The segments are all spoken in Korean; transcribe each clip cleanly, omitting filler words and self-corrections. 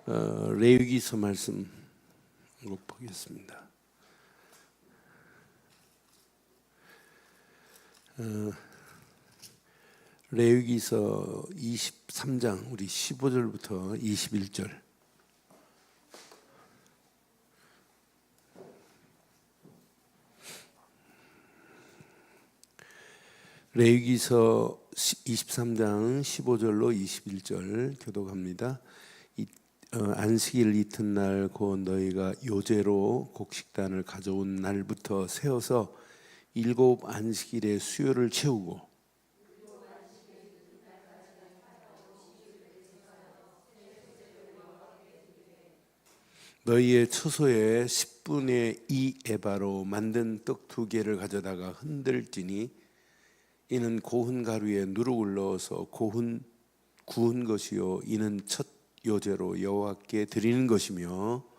레위기서 말씀 보겠습니다. 레위기서 23장 우리 15절부터 21절. 레위기서 23장 15절로 21절 교독합니다. 안식일 이튿날 곧 너희가 요제로 곡식단을 가져온 날부터 세어서 7 안식일의 수요를 채우고 너희의 처소에 10분의 2 에바로 만든 떡 2개를 가져다가 흔들지니 이는 고운 가루에 누룩을 넣어서 구운 것이요 이는 첫 요제로 여호와께 드리는 것이며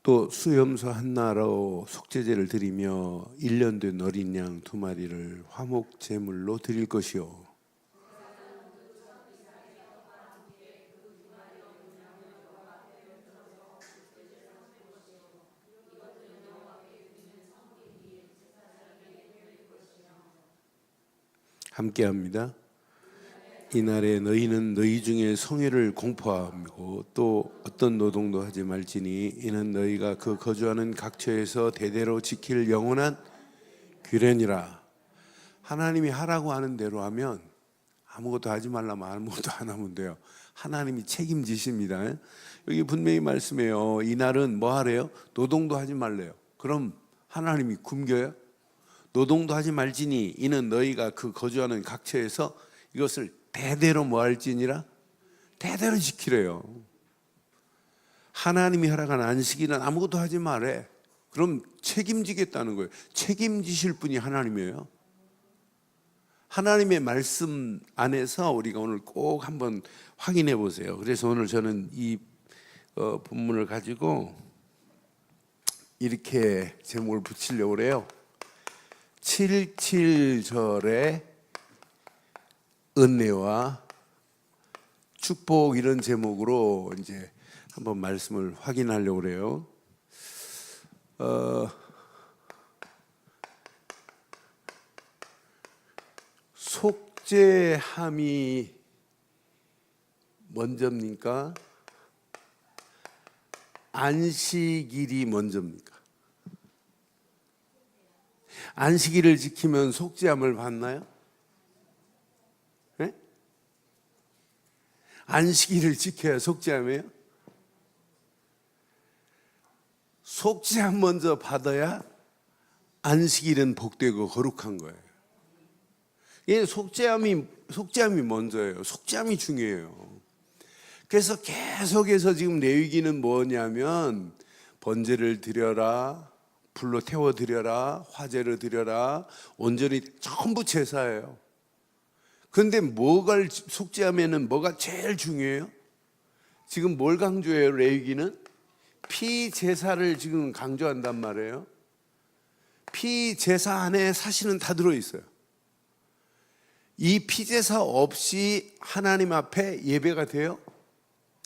또 수염소 하나로 속죄제를 드리며 1년 된 어린 양 2마리를 화목 제물로 드릴 것이요 함께합니다. 이날에 너희는 너희 중에 성회를 공포하고 또 어떤 노동도 하지 말지니 이는 너희가 그 거주하는 각처에서 대대로 지킬 영원한 규례니라. 하나님이 하라고 하는 대로 하면 아무것도 하지 말라면 아무것도 안 하면 돼요. 하나님이 책임지십니다. 여기 분명히 말씀해요. 이날은 뭐 하래요? 노동도 하지 말래요. 그럼 하나님이 굶겨요? 노동도 하지 말지니 이는 너희가 그 거주하는 각처에서 이것을 대대로 뭐 할지니라? 대대로 지키래요. 하나님이 허락한 안식일은 아무것도 하지 말래. 그럼 책임지겠다는 거예요. 책임지실 분이 하나님이에요. 하나님의 말씀 안에서 우리가 오늘 꼭 한번 확인해 보세요. 그래서 오늘 저는 이 본문을 가지고 이렇게 제목을 붙이려고 그래요. 77절의 은혜와 축복, 이런 제목으로 이제 한번 말씀을 확인하려고 그래요. 속죄함이 먼저입니까? 안식일이 먼저입니까? 안식일을 지키면 속죄함을 받나요? 네? 안식일을 지켜야 속죄함이에요? 속죄함 먼저 받아야 안식일은 복되고 거룩한 거예요. 예, 속죄함이 먼저예요. 속죄함이 중요해요. 그래서 계속해서 지금 레위기는 뭐냐면 번제를 드려라, 불로 태워 드려라, 화제를 드려라, 온전히 전부 제사예요. 그런데 뭐가 속죄하면은 뭐가 제일 중요해요? 지금 뭘 강조해요? 레위기는 피제사를 지금 강조한단 말이에요. 피제사 안에 사실은 다 들어있어요. 이 피제사 없이 하나님 앞에 예배가 돼요?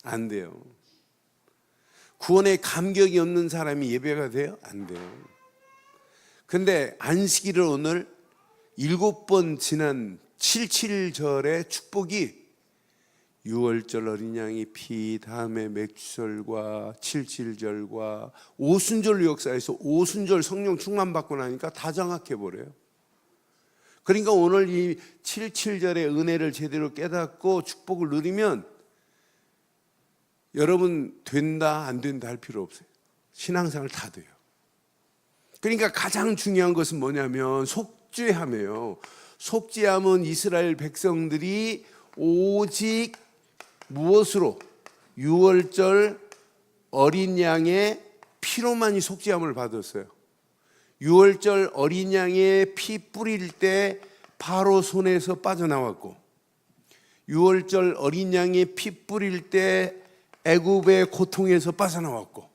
안 돼요. 구원에 감격이 없는 사람이 예배가 돼요? 안 돼요. 근데 안식일을 오늘 7번 지난 77절의 축복이 6월절 어린 양의 피, 다음에 맥주절과 77절과 오순절 역사에서 오순절 성령 충만받고 나니까 다 장악해버려요. 그러니까 오늘 이 77절의 은혜를 제대로 깨닫고 축복을 누리면 여러분 된다 안 된다 할 필요 없어요. 신앙생활 다 돼요. 그러니까 가장 중요한 것은 뭐냐면 속죄함이에요. 속죄함은 이스라엘 백성들이 오직 무엇으로? 6월절 어린 양의 피로만이 속죄함을 받았어요. 6월절 어린 양의 피 뿌릴 때 바로 손에서 빠져나왔고, 유월절 어린 양의 피 뿌릴 때 애굽의 고통에서 빠져나왔고,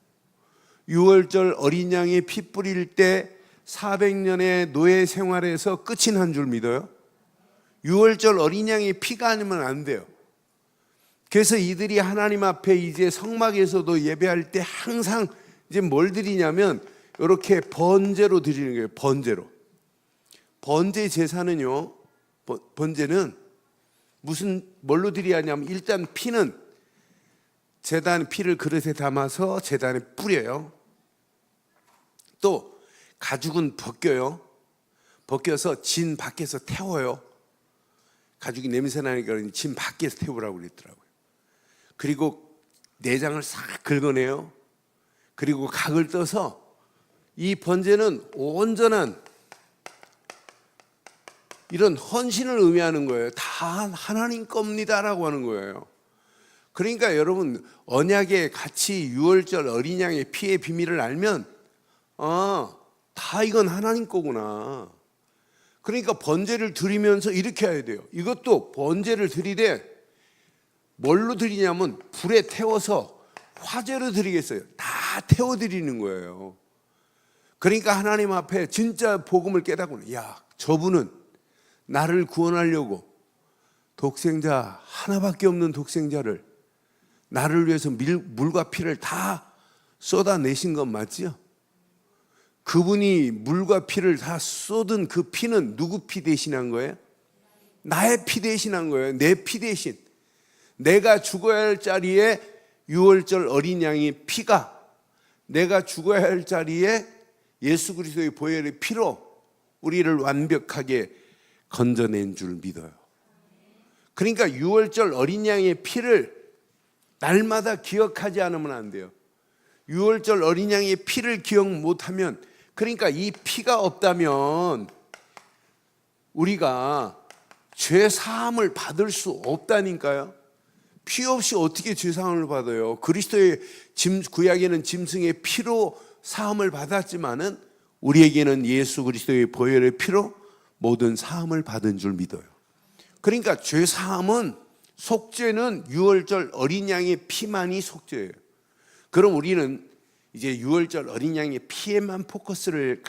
유월절 어린 양의 피 뿌릴 때 400년의 노예 생활에서 끝이 난 줄 믿어요? 유월절 어린 양의 피가 아니면 안 돼요. 그래서 이들이 하나님 앞에 이제 성막에서도 예배할 때 항상 이제 뭘 드리냐면 이렇게 번제로 드리는 거예요. 번제로. 번제 제사는요, 번제는 뭘로 드려야 하냐면, 일단 피는 제단 피를 그릇에 담아서 제단에 뿌려요. 또 가죽은 벗겨요. 벗겨서 진 밖에서 태워요. 가죽이 냄새 나니까 진 밖에서 태우라고 그랬더라고요. 그리고 내장을 싹 긁어내요. 그리고 각을 떠서, 이 번제는 온전한 이런 헌신을 의미하는 거예요. 다 하나님 겁니다라고 하는 거예요. 그러니까 여러분, 언약에 같이 유월절 어린 양의 피의 비밀을 알면 다 이건 하나님 거구나. 그러니까 번제를 드리면서 이렇게 해야 돼요. 이것도 번제를 드리되 뭘로 드리냐면 불에 태워서 화제로 드리겠어요. 다 태워드리는 거예요. 그러니까 하나님 앞에 진짜 복음을 깨닫고는, 야, 저분은 나를 구원하려고 독생자, 하나밖에 없는 독생자를 나를 위해서 물과 피를 다 쏟아내신 건 맞지요? 그분이 물과 피를 다 쏟은 그 피는 누구 피 대신한 거예요? 나의 피 대신한 거예요. 내 피 대신. 내가 죽어야 할 자리에 유월절 어린 양의 피가, 내가 죽어야 할 자리에 예수 그리스도의 보혈의 피로 우리를 완벽하게 건져낸 줄 믿어요. 그러니까 유월절 어린 양의 피를 날마다 기억하지 않으면 안 돼요. 유월절 어린 양의 피를 기억 못하면, 그러니까 이 피가 없다면 우리가 죄 사함을 받을 수 없다니까요. 피 없이 어떻게 죄 사함을 받아요? 그리스도의 구약에는 짐승의 피로 사함을 받았지만은 우리에게는 예수 그리스도의 보혈의 피로 모든 사함을 받은 줄 믿어요. 그러니까 죄 사함은, 속죄는 유월절 어린 양의 피만이 속죄예요. 그럼 우리는 이제 유월절 어린 양의 피에만 포커스를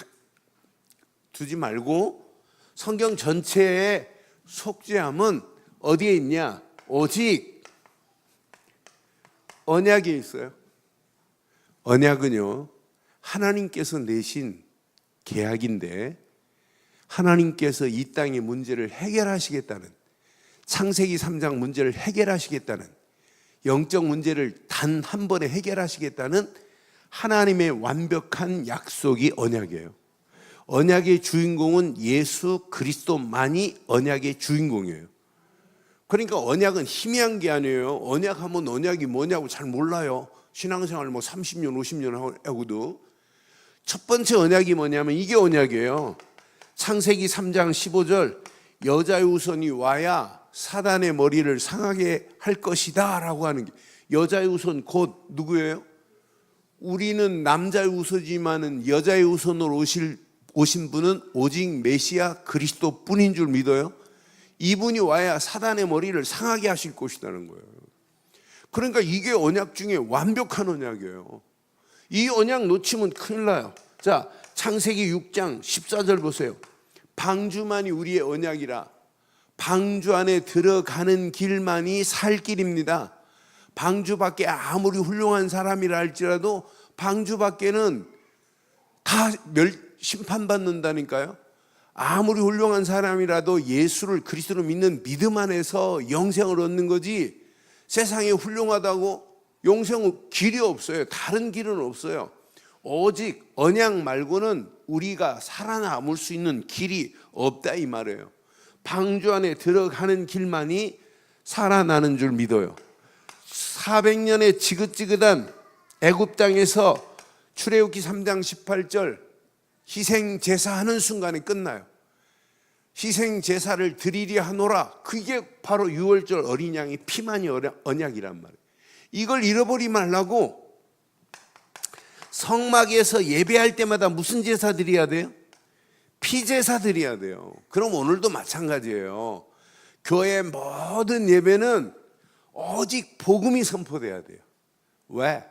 두지 말고 성경 전체의 속죄함은 어디에 있냐? 오직 언약에 있어요. 언약은요, 하나님께서 내신 계약인데, 하나님께서 이 땅의 문제를 해결하시겠다는, 창세기 3장 문제를 해결하시겠다는, 영적 문제를 단 한 번에 해결하시겠다는 하나님의 완벽한 약속이 언약이에요. 언약의 주인공은 예수 그리스도만이 언약의 주인공이에요. 그러니까 언약은 희미한 게 아니에요. 언약하면 언약이 뭐냐고 잘 몰라요. 신앙생활 30년 50년 하고도. 첫 번째 언약이 뭐냐면 이게 언약이에요. 창세기 3장 15절, 여자의 후손이 와야 사단의 머리를 상하게 할 것이다 라고 하는 게, 여자의 후손 곧 누구예요? 우리는 남자의 후손이지만은 여자의 후손으로 오신 분은 오직 메시아 그리스도 뿐인 줄 믿어요. 이분이 와야 사단의 머리를 상하게 하실 것이라는 거예요. 그러니까 이게 언약 중에 완벽한 언약이에요. 이 언약 놓치면 큰일 나요. 자, 창세기 6장 14절 보세요. 방주만이 우리의 언약이라, 방주 안에 들어가는 길만이 살 길입니다. 방주 밖에 아무리 훌륭한 사람이라 할지라도 방주 밖에는 다 심판받는다니까요. 아무리 훌륭한 사람이라도 예수를 그리스도로 믿는 믿음 안에서 영생을 얻는 거지, 세상에 훌륭하다고 영생 길이 없어요. 다른 길은 없어요. 오직 언약 말고는 우리가 살아남을 수 있는 길이 없다 이 말이에요. 방주 안에 들어가는 길만이 살아나는 줄 믿어요. 400년의 지긋지긋한 애굽 땅에서 출애굽기 3장 18절 희생 제사하는 순간에 끝나요. 희생 제사를 드리려 하노라. 그게 바로 유월절 어린 양의 피만이 언약이란 말이에요. 이걸 잃어버리지 말라고 성막에서 예배할 때마다 무슨 제사 드려야 돼요? 피제사 드려야 돼요. 그럼 오늘도 마찬가지예요. 교회의 모든 예배는 오직 복음이 선포돼야 돼요. 왜?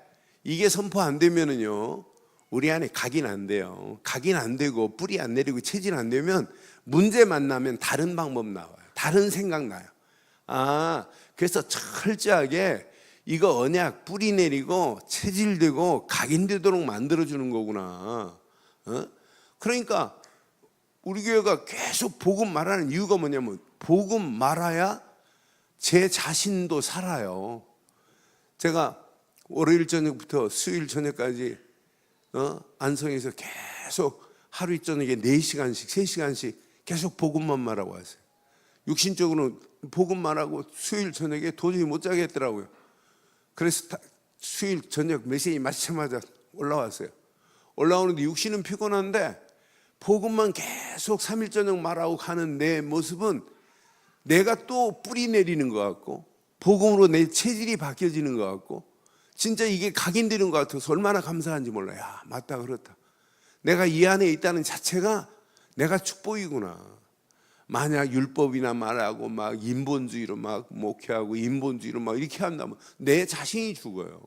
이게 선포 안 되면은요, 우리 안에 각인 안 돼요. 각인 안 되고 뿌리 안 내리고 체질 안 되면 문제 만나면 다른 방법 나와요. 다른 생각 나요. 그래서 철저하게 이거 언약 뿌리 내리고 체질되고 각인되도록 만들어주는 거구나. 그러니까 우리 교회가 계속 복음 말하는 이유가 뭐냐면, 복음 말아야 제 자신도 살아요. 제가 월요일 저녁부터 수요일 저녁까지 안성에서 계속 하루 저녁에 4시간씩 3시간씩 계속 복음만 말하고 왔어요. 육신적으로는 복음 말하고 수요일 저녁에 도저히 못 자겠더라고요. 그래서 수요일 저녁 메시지 마치자마자 올라왔어요. 올라오는데 육신은 피곤한데 복음만 계속 3일 저녁 말하고 가는 내 모습은 내가 또 뿌리 내리는 것 같고 복음으로 내 체질이 바뀌어지는 것 같고 진짜 이게 각인되는 것 같아서 얼마나 감사한지 몰라요. 야, 맞다, 그렇다. 내가 이 안에 있다는 자체가 내가 축복이구나. 만약 율법이나 말하고 막 인본주의로 막 목회하고 인본주의로 막 이렇게 한다면 내 자신이 죽어요.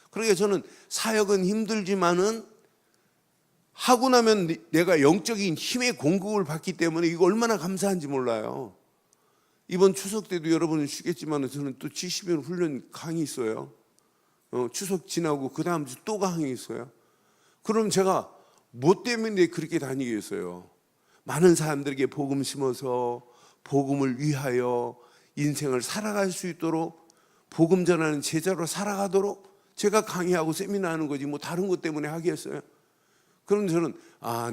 그러니까 저는 사역은 힘들지만은 하고 나면 내가 영적인 힘의 공급을 받기 때문에 이거 얼마나 감사한지 몰라요. 이번 추석 때도 여러분은 쉬겠지만 저는 또 70일 훈련 강의 있어요. 추석 지나고 그 다음 주 또 강의 있어요. 그럼 제가 뭐 때문에 그렇게 다니겠어요? 많은 사람들에게 복음 심어서 복음을 위하여 인생을 살아갈 수 있도록 복음 전하는 제자로 살아가도록 제가 강의하고 세미나하는 거지 뭐 다른 것 때문에 하겠어요? 그럼 저는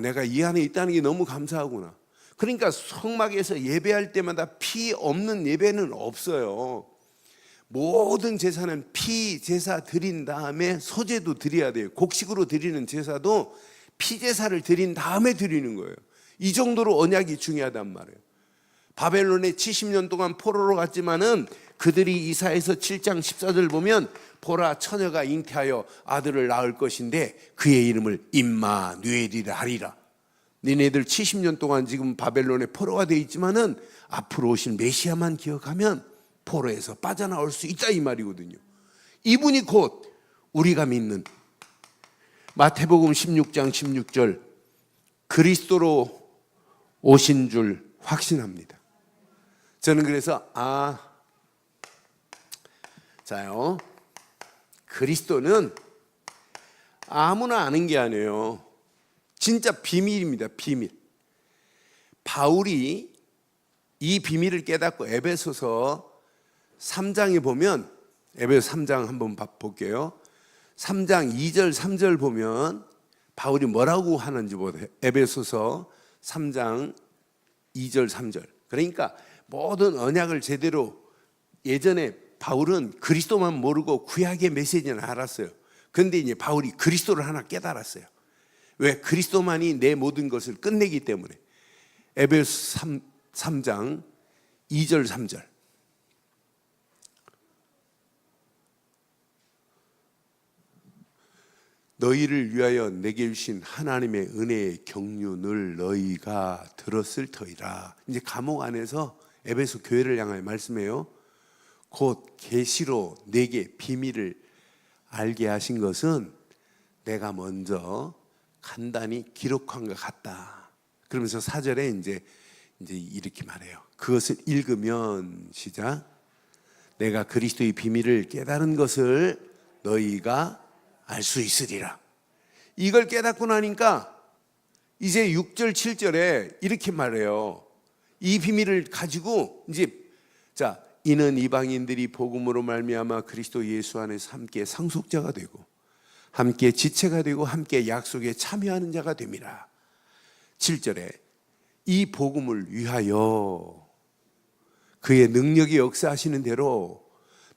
내가 이 안에 있다는 게 너무 감사하구나. 그러니까 성막에서 예배할 때마다 피 없는 예배는 없어요. 모든 제사는 피 제사 드린 다음에 소제도 드려야 돼요. 곡식으로 드리는 제사도 피 제사를 드린 다음에 드리는 거예요. 이 정도로 언약이 중요하단 말이에요. 바벨론에 70년 동안 포로로 갔지만은 그들이 이사에서 7장 14절 보면 보라 처녀가 잉태하여 아들을 낳을 것인데 그의 이름을 임마누엘이라 하리라. 니네들 70년 동안 지금 바벨론에 포로가 되어 있지만은 앞으로 오실 메시아만 기억하면 포로에서 빠져나올 수 있다 이 말이거든요. 이분이 곧 우리가 믿는 마태복음 16장 16절 그리스도로 오신 줄 확신합니다. 저는 그래서 자요, 그리스도는 아무나 아는 게 아니에요. 진짜 비밀입니다. 비밀. 바울이 이 비밀을 깨닫고 에베소서 3장에 보면, 에베소 3장 한번 볼게요. 3장 2절 3절 보면 바울이 뭐라고 하는지 보세요. 에베소서 3장 2절 3절. 그러니까 모든 언약을 제대로, 예전에 바울은 그리스도만 모르고 구약의 메시지는 알았어요. 그런데 이제 바울이 그리스도를 하나 깨달았어요. 왜? 그리스도만이 내 모든 것을 끝내기 때문에. 에베소 3장 2절 3절. 너희를 위하여 내게 주신 하나님의 은혜의 경륜을 너희가 들었을 터이라. 이제 감옥 안에서 에베소 교회를 향하여 말씀해요. 곧 계시로 내게 비밀을 알게 하신 것은 내가 먼저 간단히 기록한 것 같다. 그러면서 4절에 이제 이렇게 말해요. 그것을 읽으면 시작. 내가 그리스도의 비밀을 깨달은 것을 너희가 알 수 있으리라. 이걸 깨닫고 나니까 이제 6절 7절에 이렇게 말해요. 이 비밀을 가지고 이제 이는 이방인들이 복음으로 말미암아 그리스도 예수 안에서 함께 상속자가 되고 함께 지체가 되고 함께 약속에 참여하는 자가 됨이라. 7절에 이 복음을 위하여 그의 능력이 역사하시는 대로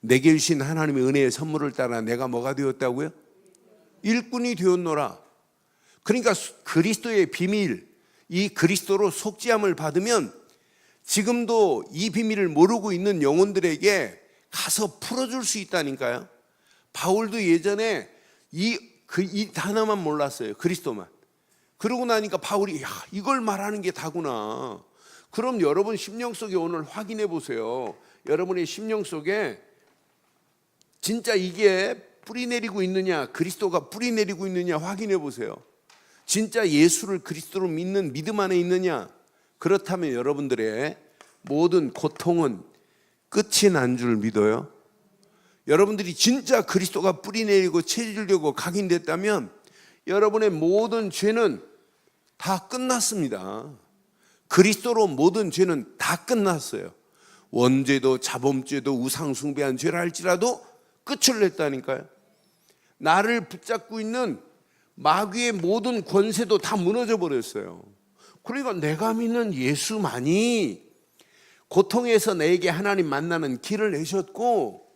내게 주신 하나님의 은혜의 선물을 따라 내가 뭐가 되었다고요? 일꾼이 되었노라. 그러니까 그리스도의 비밀, 이 그리스도로 속죄함을 받으면 지금도 이 비밀을 모르고 있는 영혼들에게 가서 풀어줄 수 있다니까요. 바울도 예전에 이 단어만 몰랐어요. 그리스도만. 그러고 나니까 바울이 야, 이걸 말하는 게 다구나. 그럼 여러분 심령 속에 오늘 확인해 보세요. 여러분의 심령 속에 진짜 이게 뿌리 내리고 있느냐, 그리스도가 뿌리 내리고 있느냐 확인해 보세요. 진짜 예수를 그리스도로 믿는 믿음 안에 있느냐. 그렇다면 여러분들의 모든 고통은 끝이 난 줄 믿어요. 여러분들이 진짜 그리스도가 뿌리 내리고 체질되고 각인됐다면 여러분의 모든 죄는 다 끝났습니다. 그리스도로 모든 죄는 다 끝났어요. 원죄도 자범죄도 우상숭배한 죄를 할지라도 끝을 냈다니까요. 나를 붙잡고 있는 마귀의 모든 권세도 다 무너져 버렸어요. 그러니까 내가 믿는 예수만이 고통에서 내게 하나님 만나는 길을 내셨고,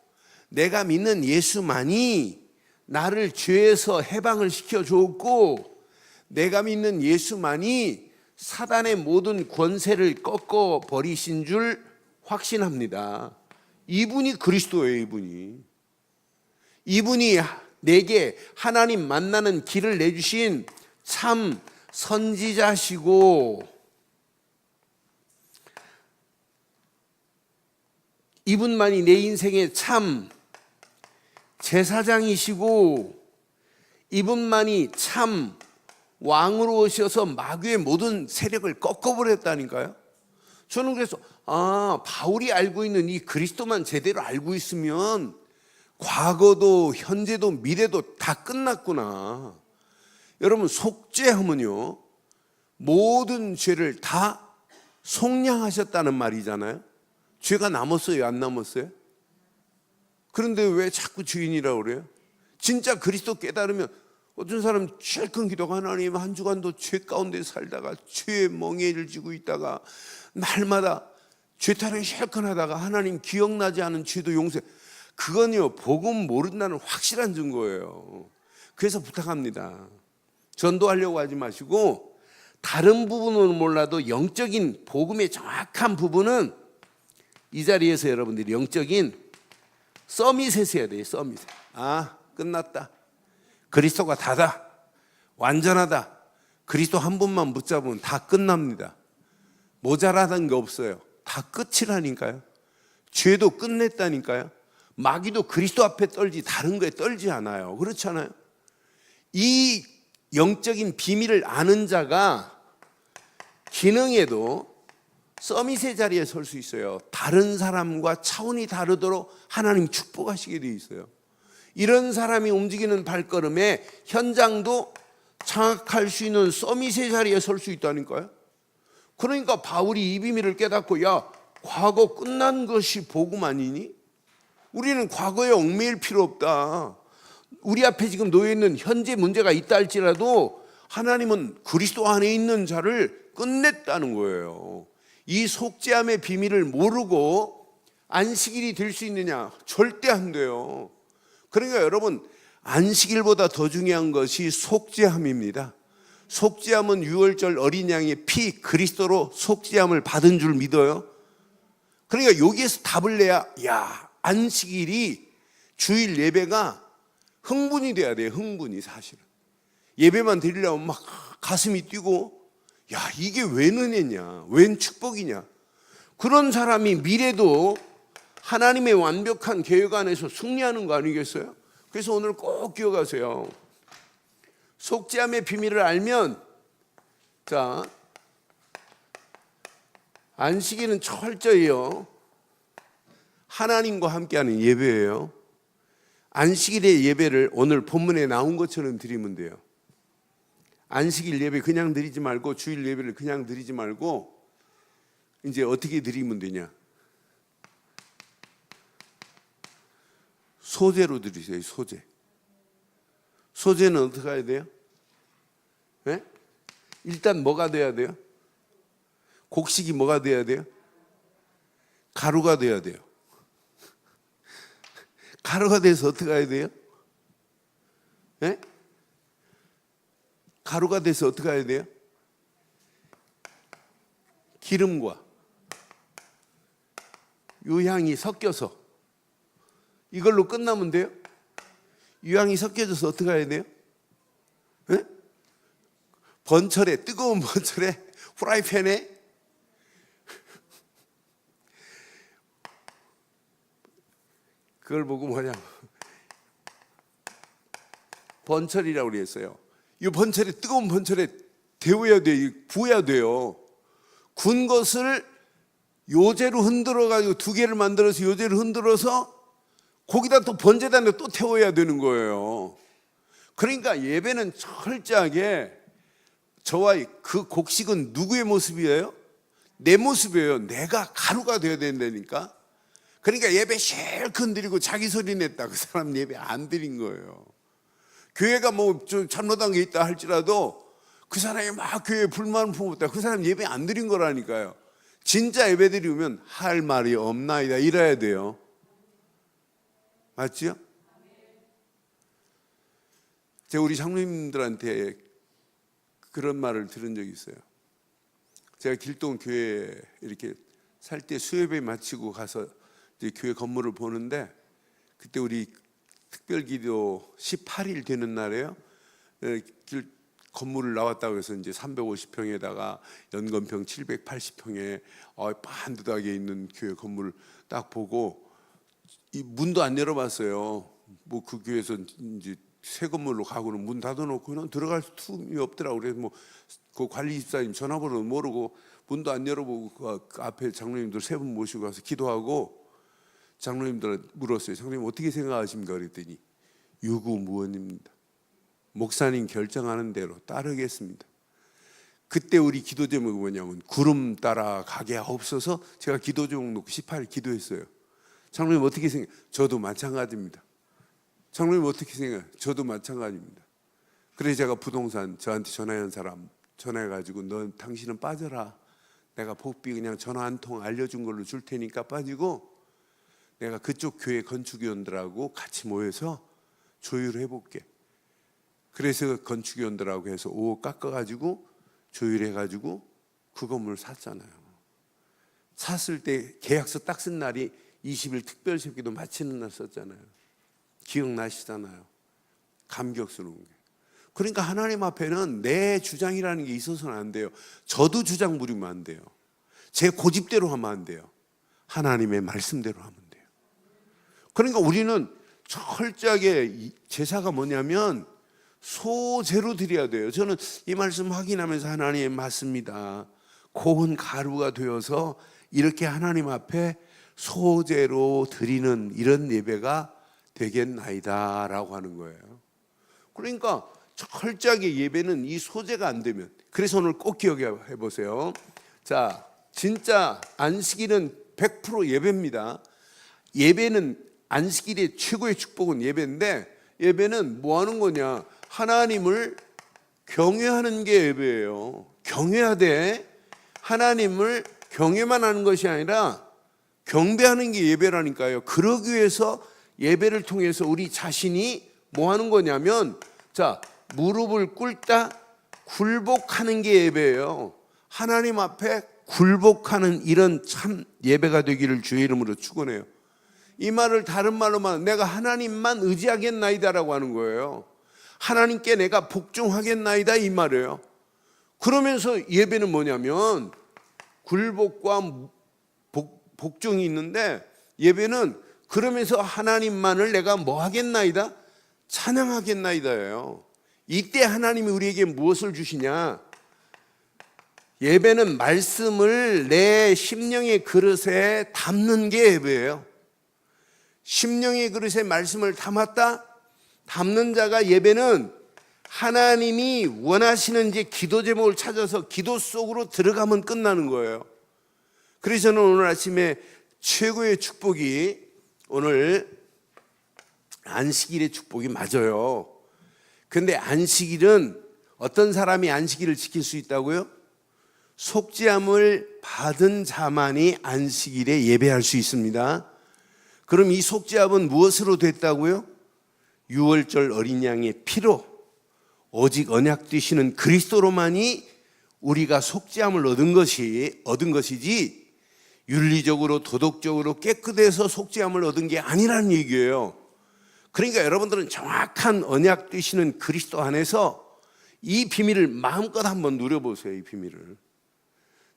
내가 믿는 예수만이 나를 죄에서 해방을 시켜줬고, 내가 믿는 예수만이 사단의 모든 권세를 꺾어 버리신 줄 확신합니다. 이분이 그리스도예요. 이분이 내게 하나님 만나는 길을 내주신 참 선지자시고, 이분만이 내 인생의 참 제사장이시고, 이분만이 참 왕으로 오셔서 마귀의 모든 세력을 꺾어버렸다니까요. 저는 그래서 바울이 알고 있는 이 그리스도만 제대로 알고 있으면 과거도 현재도 미래도 다 끝났구나. 여러분, 속죄하면요 모든 죄를 다 속량하셨다는 말이잖아요. 죄가 남았어요, 안 남았어요? 그런데 왜 자꾸 죄인이라고 그래요? 진짜 그리스도 깨달으면 어떤 사람 실컷 기도가 하나님 한 주간도 죄 가운데 살다가 죄의 멍에를 지고 있다가 날마다 죄타령 실컷 하다가 하나님 기억나지 않은 죄도 용서. 그건요 복음 모른다는 확실한 증거예요. 그래서 부탁합니다. 전도하려고 하지 마시고 다른 부분은 몰라도 영적인 복음의 정확한 부분은 이 자리에서 여러분들이 영적인 서밋에서 해야 돼요. 서밋. 끝났다. 그리스도가 다다. 완전하다. 그리스도 한 분만 붙잡으면 다 끝납니다. 모자라는 게 없어요. 다 끝이라니까요. 죄도 끝냈다니까요. 마귀도 그리스도 앞에 떨지 다른 거에 떨지 않아요. 그렇잖아요. 이 영적인 비밀을 아는 자가 기능에도 서밋의 자리에 설 수 있어요. 다른 사람과 차원이 다르도록 하나님 축복하시게 돼 있어요. 이런 사람이 움직이는 발걸음에 현장도 장악할 수 있는 서밋의 자리에 설 수 있다니까요. 그러니까 바울이 이 비밀을 깨닫고 야, 과거 끝난 것이 복음 아니니? 우리는 과거에 얽매일 필요 없다. 우리 앞에 지금 놓여있는 현재 문제가 있다 할지라도 하나님은 그리스도 안에 있는 자를 끝냈다는 거예요. 이 속죄함의 비밀을 모르고 안식일이 될 수 있느냐? 절대 안 돼요. 그러니까 여러분, 안식일보다 더 중요한 것이 속죄함입니다. 속죄함은 유월절 어린 양의 피 그리스도로 속죄함을 받은 줄 믿어요. 그러니까 여기에서 답을 내야 안식일이 주일 예배가 흥분이 돼야 돼요. 흥분이 사실은. 예배만 드리려면 막 가슴이 뛰고 이게 웬 은혜냐, 웬 축복이냐. 그런 사람이 미래도 하나님의 완벽한 계획 안에서 승리하는 거 아니겠어요? 그래서 오늘 꼭 기억하세요. 속죄함의 비밀을 알면 안식일은 철저히요 하나님과 함께하는 예배예요. 안식일의 예배를 오늘 본문에 나온 것처럼 드리면 돼요. 안식일 예배 그냥 드리지 말고 주일 예배를 그냥 드리지 말고 이제 어떻게 드리면 되냐? 소제로 드리세요. 소제. 소제는 어떻게 해야 돼요? 네? 일단 뭐가 돼야 돼요? 곡식이 뭐가 돼야 돼요? 가루가 돼야 돼요. 가루가 돼서 어떻게 해야 돼요? 네? 가루가 돼서 어떻게 해야 돼요? 기름과 유향이 섞여서 이걸로 끝나면 돼요? 유향이 섞여져서 어떻게 해야 돼요? 네? 번철에, 뜨거운 번철에, 프라이팬에 그걸 보고 뭐냐, 번철이라고 그랬어요. 이 번철에, 뜨거운 번철에 데워야 돼요. 구워야 돼요. 군 것을 요제로 흔들어 가지고 두 개를 만들어서 요제를 흔들어서 거기다 또 번제단에 또 태워야 되는 거예요. 그러니까 예배는 철저하게, 저와 그 곡식은 누구의 모습이에요? 내 모습이에요. 내가 가루가 되어야 된다니까. 그러니까 예배 실컷 드리고 자기 소리 냈다, 그 사람 예배 안 드린 거예요. 교회가 뭐 좀 잘못한 게 있다 할지라도 그 사람이 막 교회에 불만을 품었다, 그 사람 예배 안 드린 거라니까요. 진짜 예배 드리면 할 말이 없나이다 이래야 돼요. 맞지요? 제가 우리 장로님들한테 그런 말을 들은 적이 있어요. 제가 길동 교회 이렇게 살 때 수요예배 마치고 가서 이제 교회 건물을 보는데, 그때 우리 특별기도 18일 되는 날에요. 건물을 나왔다고 해서 이제 350평에다가 연건평 780평에 반듯하게 있는 교회 건물을 딱 보고, 이 문도 안 열어봤어요. 뭐 그 교회에서 이제 새 건물로 가고는 문 닫아놓고 그냥 들어갈 틈이 없더라고. 그래서 뭐 그 관리 집사님 전화번호는 모르고 문도 안 열어보고 그 앞에 장로님들 세 분 모시고 가서 기도하고, 장로님들 물었어요. 장로님 어떻게 생각하십니까? 그랬더니 유구무원입니다. 목사님 결정하는 대로 따르겠습니다. 그때 우리 기도 제목이 뭐냐면 구름 따라 가게 하옵소서. 제가 기도 제목 놓고 18일 기도했어요. 장로님 어떻게 생각해요? 저도 마찬가지입니다. 장로님 어떻게 생각해요? 저도 마찬가지입니다. 그래서 제가 부동산, 저한테 전화한 사람 전화해가지고 넌 당신은 빠져라. 내가 복비 그냥 전화 한 통 알려준 걸로 줄 테니까 빠지고, 내가 그쪽 교회 건축위원들하고 같이 모여서 조율을 해볼게. 그래서 건축위원들하고 해서 5억 깎아가지고 조율해가지고 그 건물을 샀잖아요. 샀을 때 계약서 딱 쓴 날이 20일 특별새기도 마치는 날 썼잖아요. 기억나시잖아요. 감격스러운 게. 그러니까 하나님 앞에는 내 주장이라는 게 있어서는 안 돼요. 저도 주장 부리면 안 돼요. 제 고집대로 하면 안 돼요. 하나님의 말씀대로 하면 돼요. 그러니까 우리는 철저하게 제사가 뭐냐면 소제로 드려야 돼요. 저는 이 말씀 확인하면서 하나님 맞습니다. 고운 가루가 되어서 이렇게 하나님 앞에 소제로 드리는 이런 예배가 되겠나이다 라고 하는 거예요. 그러니까 철저하게 예배는 이 소제가 안 되면, 그래서 오늘 꼭 기억해 보세요. 자, 진짜 안식일은 100% 예배입니다. 예배는 안식일의 최고의 축복은 예배인데, 예배는 뭐 하는 거냐? 하나님을 경외하는 게 예배예요. 경외하되 하나님을 경외만 하는 것이 아니라 경배하는 게 예배라니까요. 그러기 위해서 예배를 통해서 우리 자신이 뭐 하는 거냐면, 자, 무릎을 꿇다 굴복하는 게 예배예요. 하나님 앞에 굴복하는 이런 참 예배가 되기를 주의 이름으로 축원해요. 이 말을 다른 말로만 내가 하나님만 의지하겠나이다라고 하는 거예요. 하나님께 내가 복종하겠나이다 이 말이에요. 그러면서 예배는 뭐냐면 굴복과 복종이 있는데, 예배는 그러면서 하나님만을 내가 뭐 하겠나이다? 찬양하겠나이다예요. 이때 하나님이 우리에게 무엇을 주시냐? 예배는 말씀을 내 심령의 그릇에 담는 게 예배예요. 심령의 그릇에 말씀을 담았다? 담는 자가 예배는 하나님이 원하시는 이제 기도 제목을 찾아서 기도 속으로 들어가면 끝나는 거예요. 그래서 저는 오늘 아침에 최고의 축복이 오늘 안식일의 축복이 맞아요. 근데 안식일은 어떤 사람이 안식일을 지킬 수 있다고요? 속죄함을 받은 자만이 안식일에 예배할 수 있습니다. 그럼 이 속죄함은 무엇으로 됐다고요? 유월절 어린 양의 피로, 오직 언약 되시는 그리스도로만이 우리가 속죄함을 얻은 것이지 윤리적으로 도덕적으로 깨끗해서 속죄함을 얻은 게 아니라는 얘기예요. 그러니까 여러분들은 정확한 언약 되시는 그리스도 안에서 이 비밀을 마음껏 한번 누려보세요. 이 비밀을.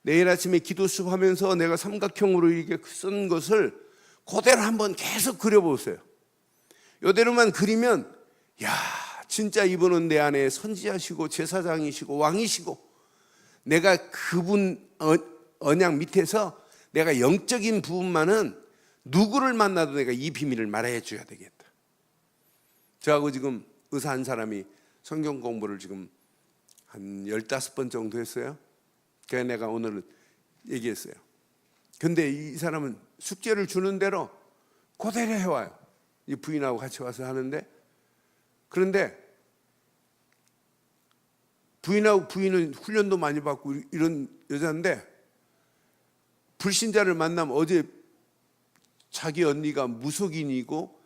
내일 아침에 기도 수업하면서 내가 삼각형으로 이렇게 쓴 것을 그대로 한번 계속 그려보세요. 이대로만 그리면 야, 진짜 이분은 내 안에 선지자시고 제사장이시고 왕이시고 내가 그분 언약 밑에서 내가 영적인 부분만은 누구를 만나도 내가 이 비밀을 말해 줘야 되겠다. 저하고 지금 의사 한 사람이 성경 공부를 지금 한 15번 정도 했어요. 그래서 내가 오늘은 얘기했어요. 근데 이 사람은 숙제를 주는 대로 그대로 해와요. 이 부인하고 같이 와서 하는데, 그런데 부인은 훈련도 많이 받고 이런 여자인데, 불신자를 만나면 어제 자기 언니가 무속인이고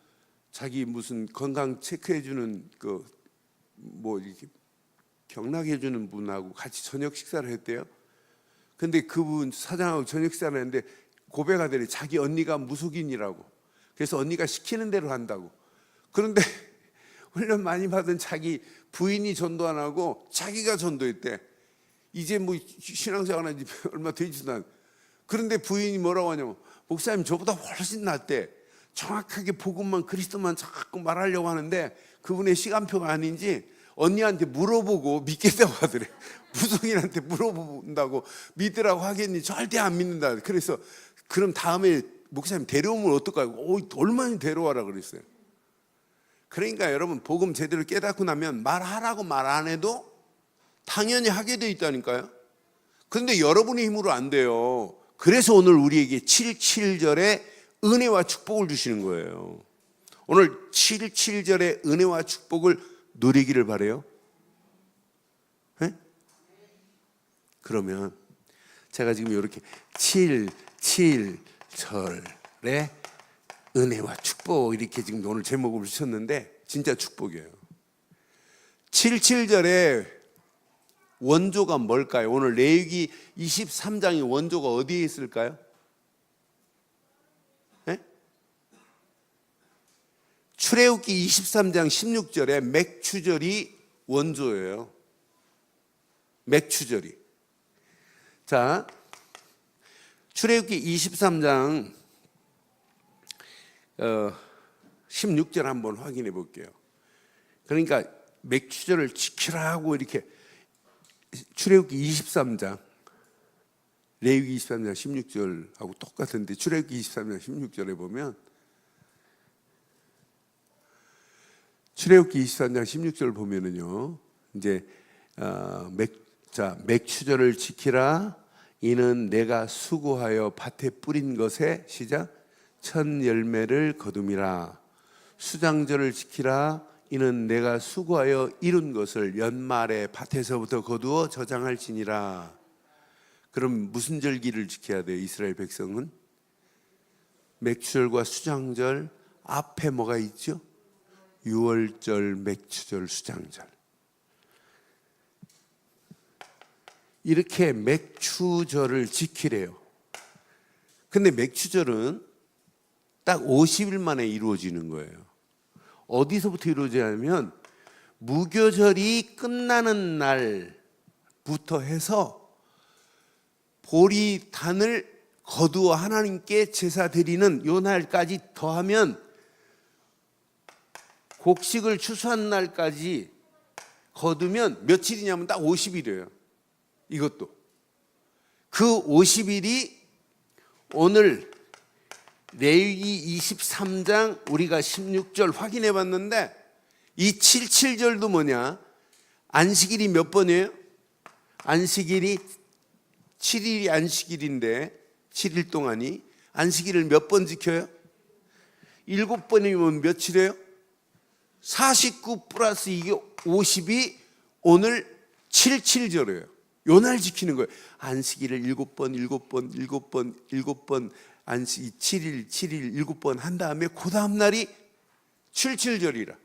자기 무슨 건강 체크해주는 이렇게 경락해주는 분하고 같이 저녁 식사를 했대요. 근데 그분 사장하고 저녁 식사를 했는데 고백하더니 자기 언니가 무속인이라고. 그래서 언니가 시키는 대로 한다고. 그런데 훈련 많이 받은 자기 부인이 전도 안 하고 자기가 전도했대. 이제 뭐 신앙생활 한 지 얼마 되지도 않. 그런데 부인이 뭐라고 하냐면, 목사님 저보다 훨씬 낫대. 정확하게 복음만 그리스도만 자꾸 말하려고 하는데 그분의 시간표가 아닌지 언니한테 물어보고 믿겠다고 하더래. 무속인한테 물어본다고 믿으라고 하겠니? 절대 안 믿는다. 그래서 그럼 다음에 목사님 데려오면 어떨까요? 얼마나 데려와라 그랬어요. 그러니까 여러분, 복음 제대로 깨닫고 나면 말하라고 말 안 해도 당연히 하게 돼 있다니까요. 그런데 여러분의 힘으로 안 돼요. 그래서 오늘 우리에게 77절에 은혜와 축복을 주시는 거예요. 오늘 77절의 은혜와 축복을 누리기를 바라요. 네? 그러면 제가 지금 이렇게 77절의 은혜와 축복 이렇게 지금 오늘 제목을 주셨는데 진짜 축복이에요. 77절의 원조가 뭘까요? 오늘 레위기 23장의 원조가 어디에 있을까요? 네? 출애굽기 23장 16절에 맥추절이 원조예요. 맥추절이. 자, 출애굽기 23장 16절 한번 확인해 볼게요. 그러니까 맥추절을 지키라 하고 이렇게 출애굽기 23장 레위기 23장 16절하고 똑같은데 출애굽기 23장 16절에 보면 출애굽기 23장 16절 보면은요, 이제 맥추절을 지키라. 이는 내가 수고하여 밭에 뿌린 것에 시작 첫 열매를 거둠이라. 수장절을 지키라. 이는 내가 수고하여 이룬 것을 연말에 밭에서부터 거두어 저장할지니라. 그럼 무슨 절기를 지켜야 돼요? 이스라엘 백성은 맥추절과 수장절 앞에 뭐가 있죠? 유월절, 맥추절, 수장절. 이렇게 맥추절을 지키래요. 근데 맥추절은 딱 50일 만에 이루어지는 거예요. 어디서부터 이루어지냐면 무교절이 끝나는 날부터 해서 보리단을 거두어 하나님께 제사 드리는 요 날까지 더하면 곡식을 추수한 날까지 거두면 며칠이냐면 딱 50일이에요. 이것도. 그 50일이 오늘 레위기 23장 우리가 16절 확인해 봤는데 이 77절도 뭐냐? 안식일이 몇 번이에요? 안식일이 7일이 안식일인데 7일 동안이 안식일을 몇 번 지켜요? 7번이면 며칠이에요? 49 플러스 이게 50이 오늘 77절이에요. 요 날 지키는 거예요. 안식일을 7번 안식 7일 7번 한 다음에 그 다음 날이 77절이라.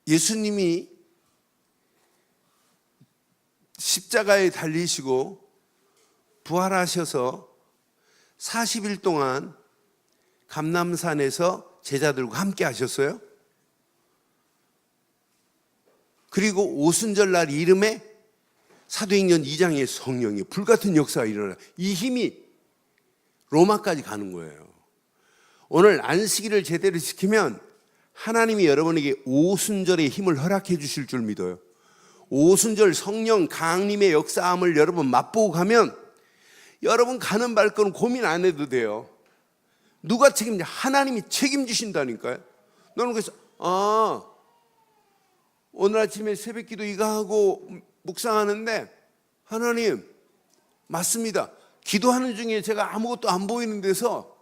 예수님이 십자가에 달리시고 부활하셔서 40일 동안 감람산에서 제자들과 함께 하셨어요. 그리고 오순절날 이름에 사도행전 2장의 성령이 불같은 역사가 일어나, 이 힘이 로마까지 가는 거예요. 오늘 안식일을 제대로 지키면 하나님이 여러분에게 오순절의 힘을 허락해 주실 줄 믿어요. 오순절 성령 강림의 역사함을 여러분 맛보고 가면 여러분 가는 발걸음 고민 안 해도 돼요. 누가 책임져? 하나님이 책임지신다니까요. 너는 그래서 오늘 아침에 새벽기도 이거 하고 묵상하는데, 하나님 맞습니다. 기도하는 중에 제가 아무것도 안 보이는 데서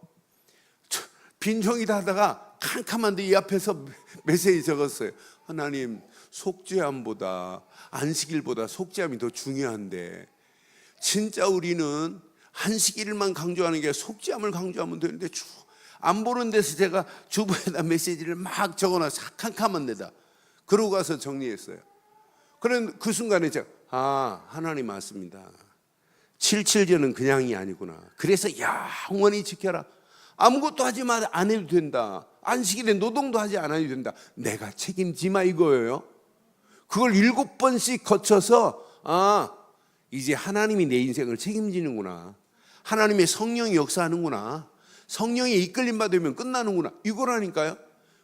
빈정이다 하다가 캄캄한데 이 앞에서 메시지 적었어요. 하나님, 속죄함보다 안식일보다 속죄함이 더 중요한데, 진짜 우리는 안식일만 강조하는 게 아니라 속죄함을 강조하면 되는데 안 보는 데서 제가 주부에다 메시지를 막 적어놔서 캄캄한 데다 그러고 가서 정리했어요. 그런 그 순간에 제가 하나님 맞습니다. 7.7절은 그냥이 아니구나. 그래서 영원히 지켜라. 아무것도 하지 마, 안 해도 된다. 안식일에 노동도 하지 않아도 된다. 내가 책임지마 이거예요. 그걸 7번씩 거쳐서 이제 하나님이 내 인생을 책임지는구나. 하나님의 성령이 역사하는구나. 성령에 이끌림 받으면 끝나는구나. 이거라니까요.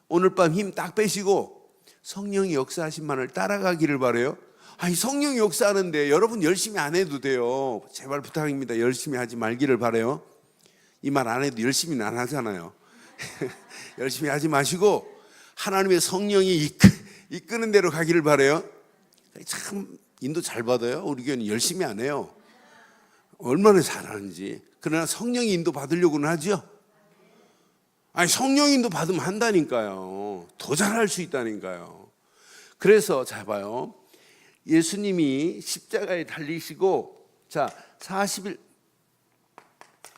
오늘 밤 힘 딱 빼시고 성령이 역사하신만을 따라가기를 바라요. 아니, 성령이 역사하는데 여러분 열심히 안 해도 돼요. 제발 부탁입니다. 열심히 하지 말기를 바라요. 이 말 안 해도 열심히는 안 하잖아요. 열심히 하지 마시고 하나님의 성령이 이끄는 대로 가기를 바라요. 참 인도 잘 받아요. 우리 교회는 열심히 안 해요. 얼마나 잘하는지. 그러나 성령이 인도 받으려고는 하죠. 아니, 성령 인도 받으면 한다니까요. 더 잘할 수 있다니까요. 그래서 잘 봐요. 예수님이 십자가에 달리시고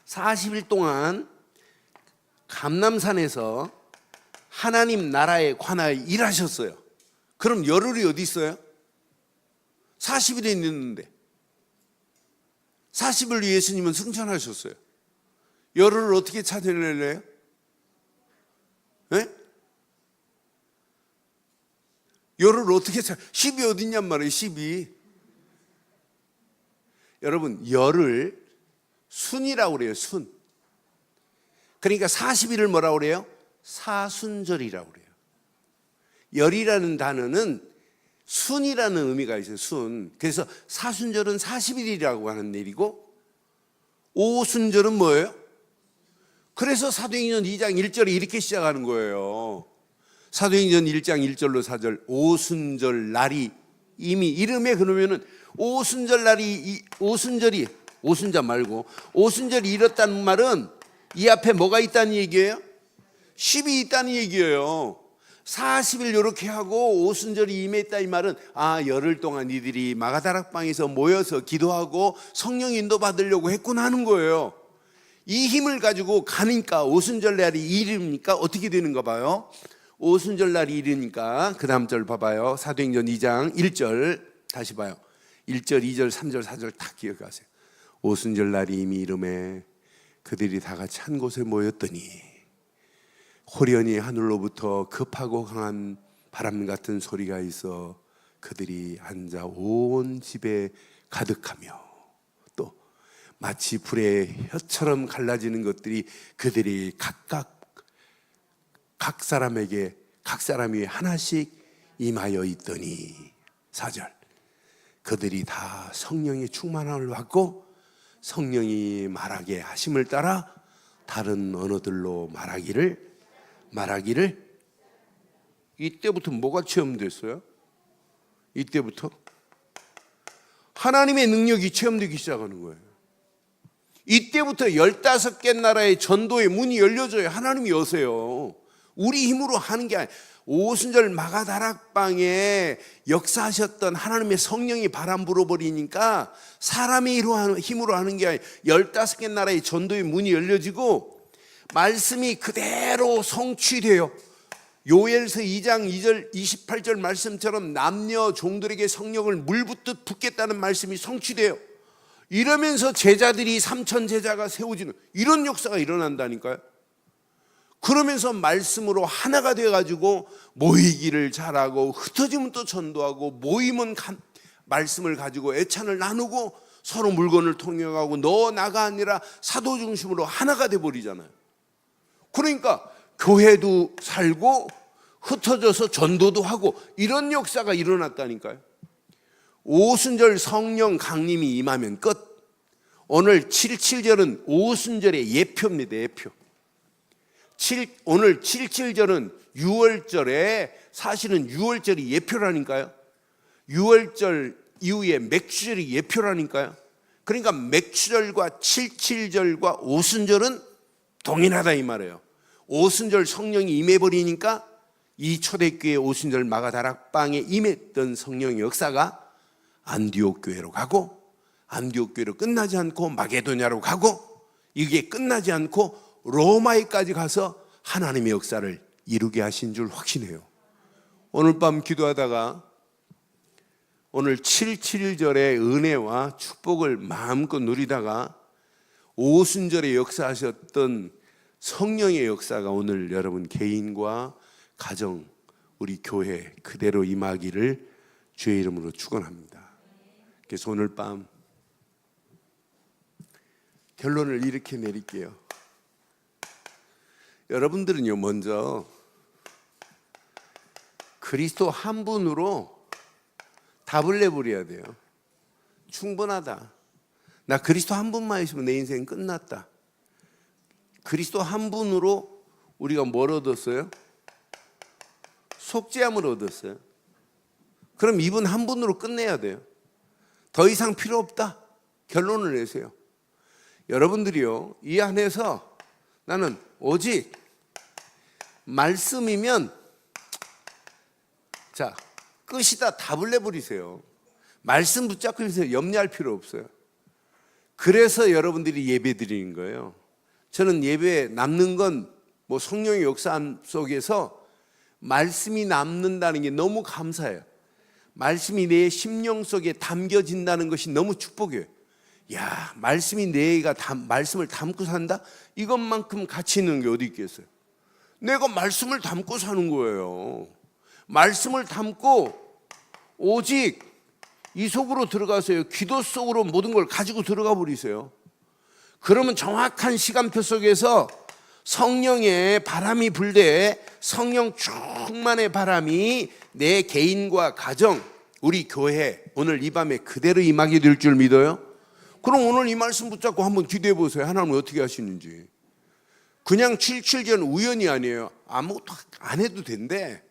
40일 동안 감람산에서 하나님 나라에 관하여 일하셨어요. 그럼 열흘이 어디 있어요? 40일에 있는데 40일 예수님은 승천하셨어요. 열흘을 어떻게 찾아내래요? 네? 열흘을 어떻게 10이 어딨냔 말이에요. 10이. 여러분, 열을 순이라고 그래요. 순. 그러니까 40일을 뭐라고 그래요? 사순절이라고 그래요. 열이라는 단어는 순이라는 의미가 있어요. 순. 그래서 사순절은 40일이라고 하는 일이고, 오순절은 뭐예요? 그래서 사도행전 2장 1절에 이렇게 시작하는 거예요. 사도행전 1장 1절로 4절, 오순절 날이 이미 이름에 그러면은 오순절 날이 오순절 말고 오순절이 이렇다는 말은 이 앞에 뭐가 있다는 얘기예요? 10이 있다는 얘기예요. 40일 이렇게 하고 오순절이 임했다 이 말은 열흘 동안 이들이 마가다락방에서 모여서 기도하고 성령 인도 받으려고 했구나 하는 거예요. 이 힘을 가지고 가니까 오순절 날이 이르니까 어떻게 되는가 봐요. 오순절 날이 이르니까 그 다음 절 봐봐요. 사도행전 2장 1절 다시 봐요. 1절, 2절, 3절, 4절 다 기억하세요. 오순절 날이 이미 이름에 그들이 다 같이 한 곳에 모였더니 호련히 하늘로부터 급하고 강한 바람 같은 소리가 있어 그들이 앉아 온 집에 가득하며 또 마치 불의 혀처럼 갈라지는 것들이 그들이 각각 각 사람이 하나씩 임하여 있더니 4절 그들이 다 성령의 충만함을 받고 성령이 말하게 하심을 따라 다른 언어들로 말하기를 이때부터 뭐가 체험됐어요? 이때부터 하나님의 능력이 체험되기 시작하는 거예요. 이때부터 15개 나라의 전도의 문이 열려져요. 하나님이 여세요. 우리 힘으로 하는 게 아니에요. 오순절 마가다락방에 역사하셨던 하나님의 성령이 바람 불어버리니까 사람의 힘으로 하는 게 아니에요. 15개 나라의 전도의 문이 열려지고 말씀이 그대로 성취돼요. 요엘서 2장 2절 28절 말씀처럼 남녀 종들에게 성령을 물붓듯 붓겠다는 말씀이 성취돼요. 이러면서 제자들이 3,000 제자가 세워지는 이런 역사가 일어난다니까요. 그러면서 말씀으로 하나가 되어가지고 모이기를 잘하고, 흩어지면 또 전도하고, 모이면 말씀을 가지고 애찬을 나누고 서로 물건을 통역하고, 너 나가 아니라 사도 중심으로 하나가 돼버리잖아요. 그러니까 교회도 살고 흩어져서 전도도 하고 이런 역사가 일어났다니까요. 오순절 성령 강림이 임하면 끝. 오늘 77절은 오순절의 예표입니다. 예표. 오늘 77절은 6월절에, 사실은 6월절이 예표라니까요. 6월절 이후에 맥추절이 예표라니까요. 그러니까 맥추절과 77절과 오순절은 동일하다 이 말이에요. 오순절 성령이 임해버리니까 이 초대교회 오순절 마가다락방에 임했던 성령의 역사가 안디옥 교회로 가고, 안디옥 교회로 끝나지 않고 마게도냐로 가고, 이게 끝나지 않고 로마에까지 가서 하나님의 역사를 이루게 하신 줄 확신해요. 오늘 밤 기도하다가 오늘 77절의 은혜와 축복을 마음껏 누리다가 오순절에 역사하셨던 성령의 역사가 오늘 여러분 개인과 가정, 우리 교회 그대로 임하기를 주의 이름으로 축원합니다. 그래서 오늘 밤 결론을 이렇게 내릴게요. 여러분들은요, 먼저 그리스도 한 분으로 답을 내버려야 돼요. 충분하다. 나 그리스도 한 분만 있으면 내 인생 끝났다. 그리스도 한 분으로 우리가 뭘 얻었어요? 속죄함을 얻었어요. 그럼 이분 한 분으로 끝내야 돼요. 더 이상 필요 없다. 결론을 내세요. 여러분들이요, 이 안에서 나는 오직 말씀이면 자, 끝이다. 답을 내버리세요. 말씀 붙잡고 있어요. 염려할 필요 없어요. 그래서 여러분들이 예배 드리는 거예요. 저는 예배 남는 건 뭐 성령의 역사 속에서 말씀이 남는다는 게 너무 감사해요. 말씀이 내 심령 속에 담겨진다는 것이 너무 축복이에요. 야, 말씀이 내가 말씀을 담고 산다? 이것만큼 가치 있는 게 어디 있겠어요? 내가 말씀을 담고 사는 거예요. 말씀을 담고 오직 이 속으로 들어가세요. 기도 속으로 모든 걸 가지고 들어가 버리세요. 그러면 정확한 시간표 속에서 성령의 바람이 불되, 성령 충만의 바람이 내 개인과 가정, 우리 교회 오늘 이 밤에 그대로 임하게 될 줄 믿어요? 그럼 오늘 이 말씀 붙잡고 한번 기도해 보세요. 하나님 어떻게 하시는지. 그냥 77전 우연이 아니에요. 아무것도 안 해도 된대.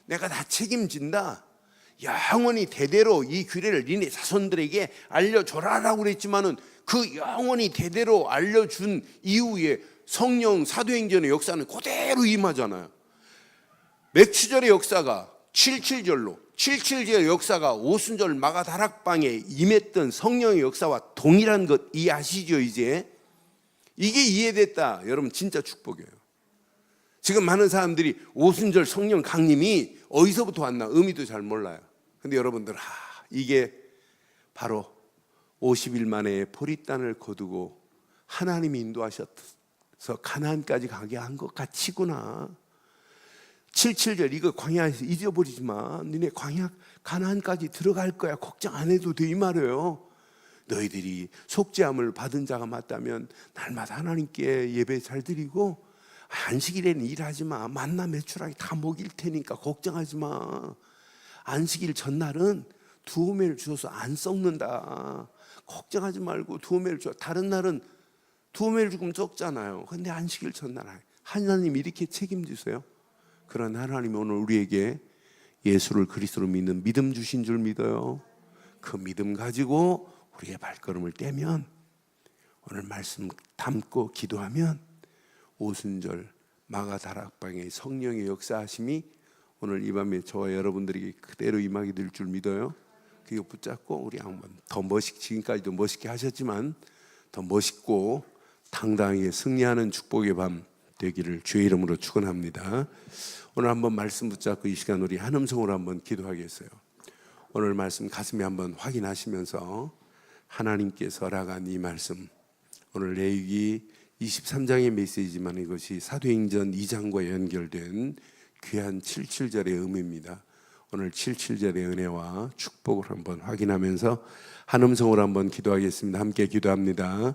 내가 다 책임진다. 영원히 대대로 이 규례를 니네 자손들에게 알려줘라라고 그랬지만은 그 영원히 대대로 알려준 이후에 성령 사도행전의 역사는 그대로 임하잖아요. 맥추절의 역사가 77절의 역사가 오순절 마가다락방에 임했던 성령의 역사와 동일한 것 이해하시죠? 이제 이게 이해됐다. 여러분 진짜 축복이에요. 지금 많은 사람들이 오순절 성령 강림이 어디서부터 왔나 의미도 잘 몰라요. 근데 여러분들 이게 바로 50일 만에 포리단을 거두고 하나님이 인도하셔서 가나안까지 가게 한 것 같이구나. 77절 이거 광야에서 잊어버리지 마. 너네 광야 가나안까지 들어갈 거야. 걱정 안 해도 돼 이 말이에요. 너희들이 속죄함을 받은 자가 맞다면 날마다 하나님께 예배 잘 드리고 안식일에는 일하지 마. 만나 매출하게 다 먹일 테니까 걱정하지 마. 안식일 전날은 두오매를 주어서 안 썩는다. 걱정하지 말고 두오매를 줘. 다른 날은 두오매를 주면 적잖아요. 근데 안식일 전날 하나님 이렇게 책임지세요. 그런 하나님이 오늘 우리에게 예수를 그리스도로 믿는 믿음 주신 줄 믿어요. 그 믿음 가지고 우리의 발걸음을 떼면, 오늘 말씀 담고 기도하면 오순절 마가다락방의 성령의 역사하심이 오늘 이 밤에 저와 여러분들에게 그대로 임하게 될 줄 믿어요. 그거 붙잡고 우리 한번 더 지금까지도 멋있게 하셨지만 더 멋있고 당당하게 승리하는 축복의 밤 되기를 주의 이름으로 축원합니다. 오늘 한번 말씀 붙잡고 이 시간 우리 한 음성으로 한번 기도하겠어요. 오늘 말씀 가슴에 한번 확인하시면서 하나님께서 허락한 이 말씀, 오늘 레위기 23장의 메시지만 이것이 사도행전 2장과 연결된 귀한 77절의 의미입니다. 오늘 77절의 은혜와 축복을 한번 확인하면서 한 음성으로 한번 기도하겠습니다. 함께 기도합니다.